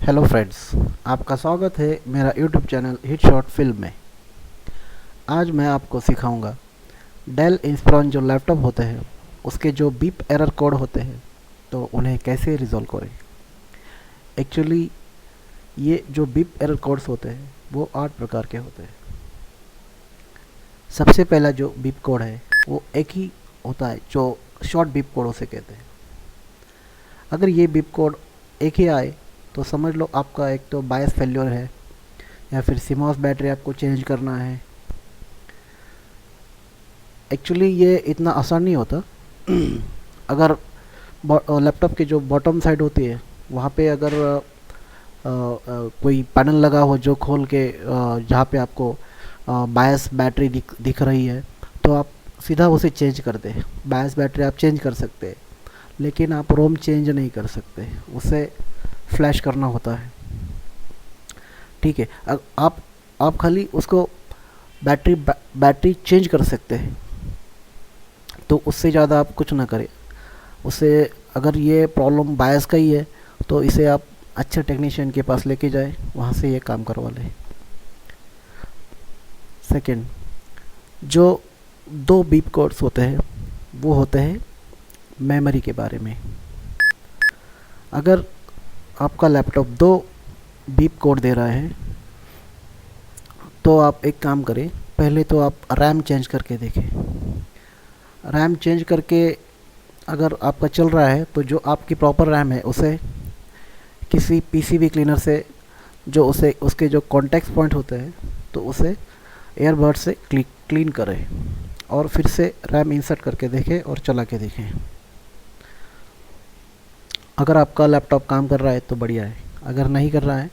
Hello friends, आपका स्वागत है मेरा YouTube channel hit short film में। आज मैं आपको सिखाऊंगा डेल इंस्पिरॉन जो लैपटॉप होते हैं उसके जो बीप एरर कोड होते हैं तो उन्हें कैसे रिजॉल्व करें। एक्चुअली ये जो बीप एरर कोड्स होते हैं वो 8 प्रकार के होते हैं। सबसे पहला जो बीप कोड है वो एक ही होता है जो शॉर्ट बीप कोड उसे कहते हैं। अगर ये बीप कोड एक ही आए तो समझ लो आपका एक तो बायस फेल्योर है या फिर सीमॉस बैटरी आपको चेंज करना है। एक्चुअली ये इतना आसान नहीं होता। अगर लैपटॉप की जो बॉटम साइड होती है वहाँ पे अगर कोई पैनल लगा हो जो खोल के जहाँ पे आपको बायस बैटरी दिख रही है तो आप सीधा उसे चेंज कर दें। बायस बैटरी आप चेंज कर सकते हैं लेकिन आप रोम चेंज नहीं कर सकते, उसे फ्लैश करना होता है। ठीक है, आप खाली उसको बैटरी चेंज कर सकते हैं तो उससे ज़्यादा आप कुछ ना करें। उससे अगर ये प्रॉब्लम बायस का ही है तो इसे आप अच्छे टेक्नीशियन के पास लेके जाए, वहाँ से ये काम करवा लें। सेकंड, जो दो बीप कोड्स होते हैं वो होते हैं मेमोरी के बारे में। अगर आपका लैपटॉप दो बीप कोड दे रहा है तो आप एक काम करें, पहले तो आप रैम चेंज करके देखें। रैम चेंज करके अगर आपका चल रहा है तो जो आपकी प्रॉपर रैम है उसे किसी पीसीबी क्लीनर से जो उसे उसके जो कॉन्टैक्ट पॉइंट होते हैं तो उसे एयरबड से क्लीन करें और फिर से रैम इंसर्ट करके देखें और चला के देखें। अगर आपका लैपटॉप काम कर रहा है तो बढ़िया है, अगर नहीं कर रहा है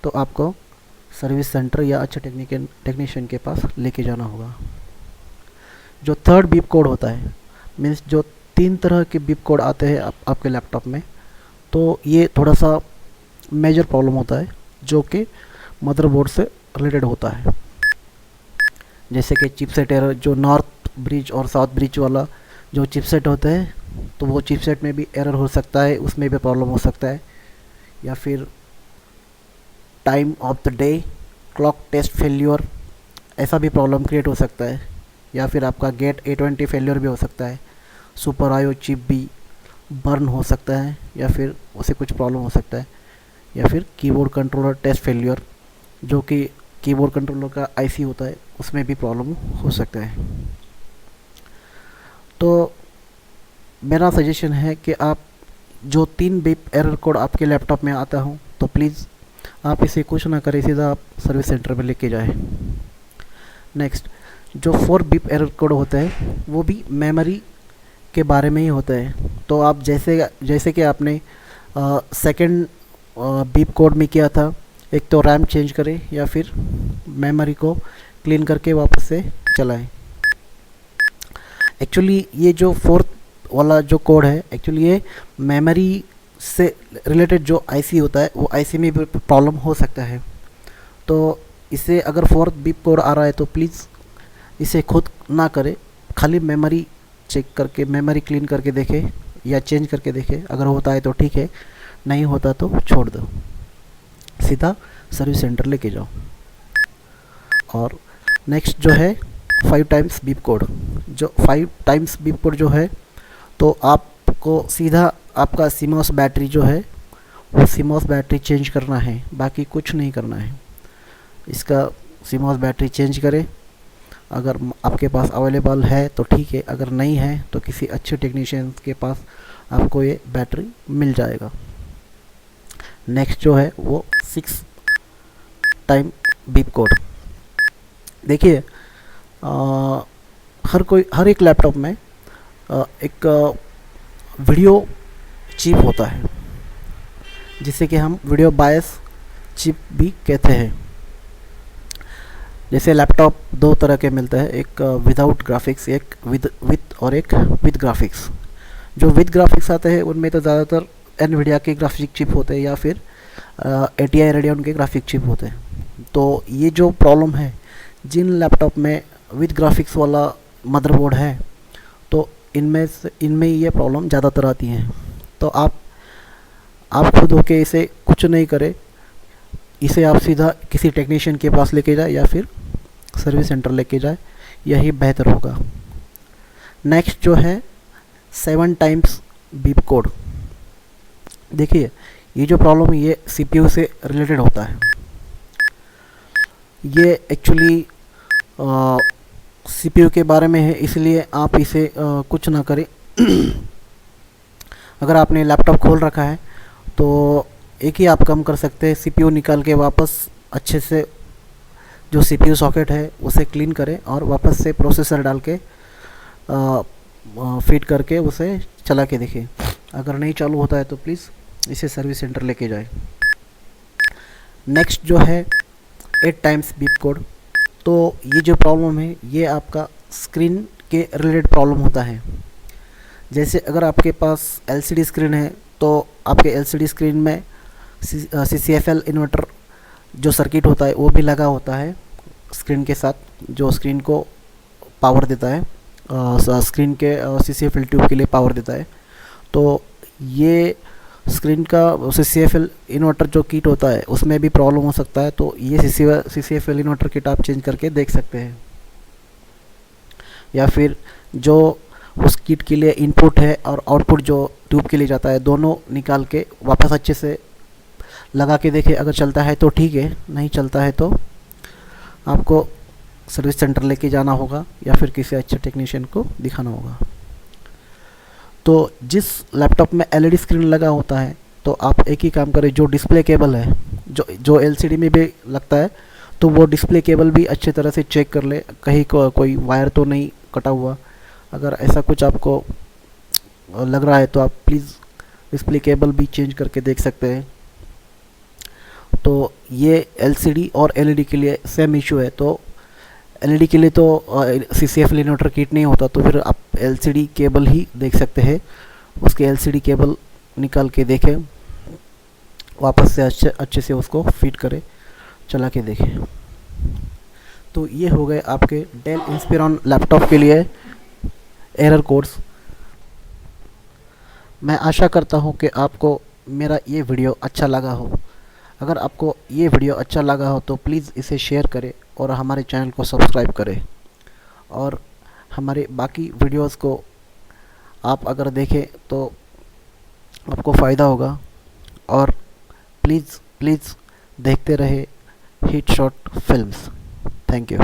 तो आपको सर्विस सेंटर या अच्छे टेक्नीशियन के पास लेके जाना होगा। जो थर्ड बीप कोड होता है, मीन्स जो 3 तरह के बीप कोड आते हैं आपके लैपटॉप में, तो ये थोड़ा सा मेजर प्रॉब्लम होता है जो कि मदरबोर्ड से रिलेटेड होता है। जैसे कि चिपसेट एरर, जो नॉर्थ ब्रिज और साउथ ब्रिज वाला जो चिपसेट होते हैं तो वो चिपसेट में भी एरर हो सकता है, उसमें भी प्रॉब्लम हो सकता है। या फिर time of the day clock test failure, ऐसा भी प्रॉब्लम क्रिएट हो सकता है। या फिर आपका गेट A20 फेल्योर भी हो सकता है। सुपर आईओ चिप भी बर्न हो सकता है या फिर उसे कुछ प्रॉब्लम हो सकता है। या फिर कीबोर्ड कंट्रोलर टेस्ट फेल्योर, जो कि कीबोर्ड कंट्रोलर का आईसी होता है, उसमें भी प्रॉब्लम हो सकता है। तो मेरा सजेशन है कि आप जो 3 बीप एरर कोड आपके लैपटॉप में आता हो तो प्लीज़ आप इसे कुछ ना करें, सीधा आप सर्विस सेंटर में लेके जाएं। नेक्स्ट, जो 4 बीप एरर कोड होते हैं वो भी मेमोरी के बारे में ही होता है। तो आप जैसे कि आपने सेकंड बीप कोड में किया था, एक तो रैम चेंज करें या फिर मेमोरी को क्लीन करके वापस से चलाएं। एक्चुअली ये जो फोर्थ वाला जो कोड है, एक्चुअली ये मेमोरी से रिलेटेड जो आईसी होता है वो आईसी में भी प्रॉब्लम हो सकता है। तो इसे अगर फोर्थ बीप कोड आ रहा है तो प्लीज़ इसे खुद ना करें, खाली मेमोरी चेक करके मेमोरी क्लीन करके देखें या चेंज करके देखें। अगर होता है तो ठीक है, नहीं होता तो छोड़ दो, सीधा सर्विस सेंटर लेके जाओ। और नेक्स्ट जो है 5 टाइम्स बीप कोड। जो 5 टाइम्स बीप कोड जो है तो आपको सीधा आपका सीमॉस बैटरी जो है वो सीमॉस बैटरी चेंज करना है, बाकी कुछ नहीं करना है। इसका सीमॉस बैटरी चेंज करें, अगर आपके पास अवेलेबल है तो ठीक है, अगर नहीं है तो किसी अच्छे टेक्नीशियन के पास आपको ये बैटरी मिल जाएगा। नेक्स्ट जो है वो 6 टाइम बीप कोड। देखिए, हर एक लैपटॉप में एक वीडियो चिप होता है जिसे कि हम वीडियो बायस चिप भी कहते हैं। जैसे लैपटॉप 2 तरह के मिलते हैं, एक विदाउट ग्राफिक्स, एक विद और एक विद ग्राफिक्स। जो विद ग्राफिक्स आते हैं उनमें तो ज़्यादातर एनवीडिया के ग्राफिक चिप होते हैं या फिर ATI रेडियन के ग्राफिक चिप होते हैं। तो ये जो प्रॉब्लम है, जिन लैपटॉप में विद ग्राफिक्स वाला मदरबोर्ड है तो इनमें ये प्रॉब्लम ज़्यादातर आती हैं। तो आप खुद होके इसे कुछ नहीं करें, इसे आप सीधा किसी टेक्नीशियन के पास लेके जाए या फिर सर्विस सेंटर लेके जाए, यही बेहतर होगा। नेक्स्ट जो है 7 टाइम्स बीप कोड। देखिए ये जो प्रॉब्लम है ये सीपीयू से रिलेटेड होता है। ये एक्चुअली सीपीयू के बारे में है, इसलिए आप इसे कुछ ना करें। अगर आपने लैपटॉप खोल रखा है तो एक ही आप काम कर सकते हैं, सीपीयू निकाल के वापस अच्छे से जो सीपीयू सॉकेट है उसे क्लीन करें और वापस से प्रोसेसर डाल के फिट करके उसे चला के देखिए। अगर नहीं चालू होता है तो प्लीज़ इसे सर्विस सेंटर लेके जाए। नेक्स्ट जो है 8 टाइम्स बीप कोड। तो ये जो प्रॉब्लम है ये आपका स्क्रीन के रिलेटेड प्रॉब्लम होता है। जैसे अगर आपके पास एलसीडी स्क्रीन है तो आपके एलसीडी स्क्रीन में CCFL इन्वर्टर जो सर्किट होता है वो भी लगा होता है स्क्रीन के साथ, जो स्क्रीन को पावर देता है, स्क्रीन के CCFL ट्यूब के लिए पावर देता है। तो ये स्क्रीन का CCFL इन्वर्टर जो किट होता है उसमें भी प्रॉब्लम हो सकता है। तो ये CCFL इन्वर्टर किट आप चेंज करके देख सकते हैं, या फिर जो उस किट के लिए इनपुट है और आउटपुट जो ट्यूब के लिए जाता है दोनों निकाल के वापस अच्छे से लगा के देखें। अगर चलता है तो ठीक है, नहीं चलता है तो आपको सर्विस सेंटर लेके जाना होगा या फिर किसी अच्छे टेक्नीशियन को दिखाना होगा। तो जिस लैपटॉप में LED स्क्रीन लगा होता है तो आप एक ही काम करें, जो डिस्प्ले केबल है जो LCD में भी लगता है तो वो डिस्प्ले केबल भी अच्छे तरह से चेक कर ले, कहीं कोई वायर तो नहीं कटा हुआ। अगर ऐसा कुछ आपको लग रहा है तो आप प्लीज़ डिस्प्ले केबल भी चेंज करके देख सकते हैं। तो ये LCD और LED के लिए सेम इशू है। तो LED के लिए तो CCFL इन्वर्टर किट नहीं होता, तो फिर आप LCD केबल ही देख सकते हैं। उसके LCD केबल निकाल के देखें, वापस से अच्छे से उसको फिट करें, चला के देखें। तो ये हो गए आपके डेल इंस्पिरॉन लैपटॉप के लिए एरर कोड्स। मैं आशा करता हूँ कि आपको मेरा ये वीडियो अच्छा लगा हो। अगर आपको ये वीडियो अच्छा लगा हो तो प्लीज़ इसे शेयर करें और हमारे चैनल को सब्सक्राइब करें, और हमारे बाकी वीडियोस को आप अगर देखें तो आपको फ़ायदा होगा। और प्लीज़ देखते रहे hit short films. Thank you.